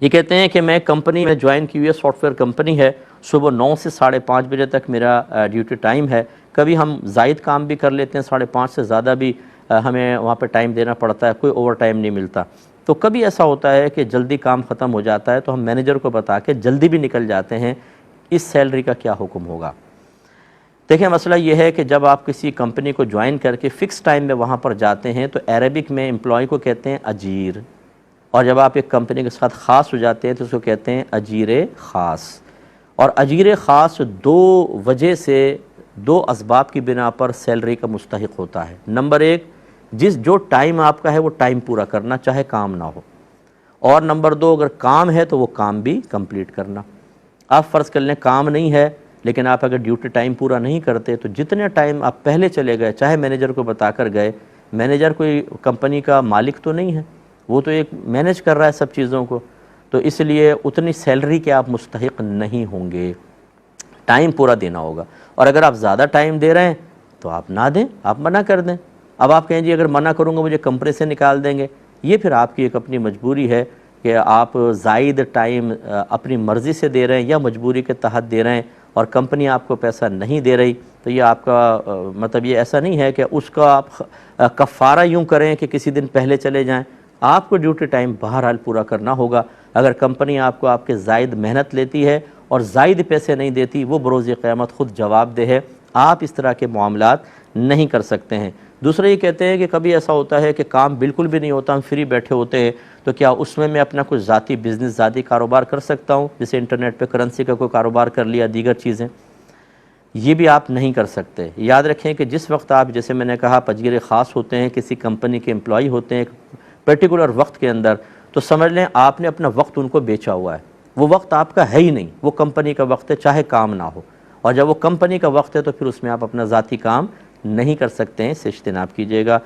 یہ کہتے ہیں کہ میں کمپنی میں جوائن کی ہوئی ہے، سافٹ ویئر کمپنی ہے، صبح 9 سے 5:30 بجے تک میرا ڈیوٹی ٹائم ہے، کبھی ہم زائد کام بھی کر لیتے ہیں، 5:30 سے زیادہ بھی ہمیں وہاں پہ ٹائم دینا پڑتا ہے، کوئی اوور ٹائم نہیں ملتا۔ تو کبھی ایسا ہوتا ہے کہ جلدی کام ختم ہو جاتا ہے تو ہم مینیجر کو بتا کے جلدی بھی نکل جاتے ہیں، اس سیلری کا کیا حکم ہوگا؟ دیکھیں مسئلہ یہ ہے کہ جب آپ کسی کمپنی کو جوائن کر کے فکس ٹائم میں وہاں پر جاتے ہیں تو عربک میں امپلائی کو کہتے ہیں اجیر، اور جب آپ ایک کمپنی کے ساتھ خاص ہو جاتے ہیں تو اس کو کہتے ہیں اجیر خاص۔ اور اجیر خاص دو وجہ سے، دو اسباب کی بنا پر سیلری کا مستحق ہوتا ہے۔ نمبر ایک، جو ٹائم آپ کا ہے وہ ٹائم پورا کرنا، چاہے کام نہ ہو، اور نمبر دو، اگر کام ہے تو وہ کام بھی کمپلیٹ کرنا۔ آپ فرض کر لیں کام نہیں ہے لیکن آپ اگر ڈیوٹی ٹائم پورا نہیں کرتے تو جتنے ٹائم آپ پہلے چلے گئے، چاہے مینیجر کو بتا کر گئے، مینیجر کوئی کمپنی کا مالک تو نہیں ہے، وہ تو ایک مینیج کر رہا ہے سب چیزوں کو، تو اس لیے اتنی سیلری کے آپ مستحق نہیں ہوں گے، ٹائم پورا دینا ہوگا۔ اور اگر آپ زیادہ ٹائم دے رہے ہیں تو آپ نہ دیں، آپ منع کر دیں۔ اب آپ کہیں جی اگر منع کروں گا مجھے کمپنی سے نکال دیں گے، یہ پھر آپ کی ایک اپنی مجبوری ہے کہ آپ زائد ٹائم اپنی مرضی سے دے رہے ہیں یا مجبوری کے تحت دے رہے ہیں اور کمپنی آپ کو پیسہ نہیں دے رہی، تو یہ آپ کا مطلب یہ ایسا نہیں ہے کہ اس کا آپ کفارہ یوں کریں کہ کسی دن پہلے چلے جائیں۔ آپ کو ڈیوٹی ٹائم بہرحال پورا کرنا ہوگا۔ اگر کمپنی آپ کو آپ کے زائد محنت لیتی ہے اور زائد پیسے نہیں دیتی، وہ بروز قیامت خود جواب دہ ہے، آپ اس طرح کے معاملات نہیں کر سکتے ہیں۔ دوسرا یہ کہتے ہیں کہ کبھی ایسا ہوتا ہے کہ کام بالکل بھی نہیں ہوتا، ہم فری بیٹھے ہوتے ہیں، تو کیا اس میں اپنا کوئی ذاتی بزنس، ذاتی کاروبار کر سکتا ہوں، جیسے انٹرنیٹ پہ کرنسی کا کوئی کاروبار کر لیا، دیگر چیزیں؟ یہ بھی آپ نہیں کر سکتے۔ یاد رکھیں کہ جس وقت آپ، جیسے میں نے کہا، اجیر خاص ہوتے ہیں، کسی کمپنی کے امپلائی ہوتے ہیں ایک پرٹیکولر وقت کے اندر، تو سمجھ لیں آپ نے اپنا وقت ان کو بیچا ہوا ہے، وہ وقت آپ کا ہے ہی نہیں، وہ کمپنی کا وقت ہے، چاہے کام نہ ہو، اور جب وہ کمپنی کا وقت ہے تو پھر اس میں آپ اپنا ذاتی کام نہیں کر سکتے ہیں، اس سے اجتناب کیجیے گا۔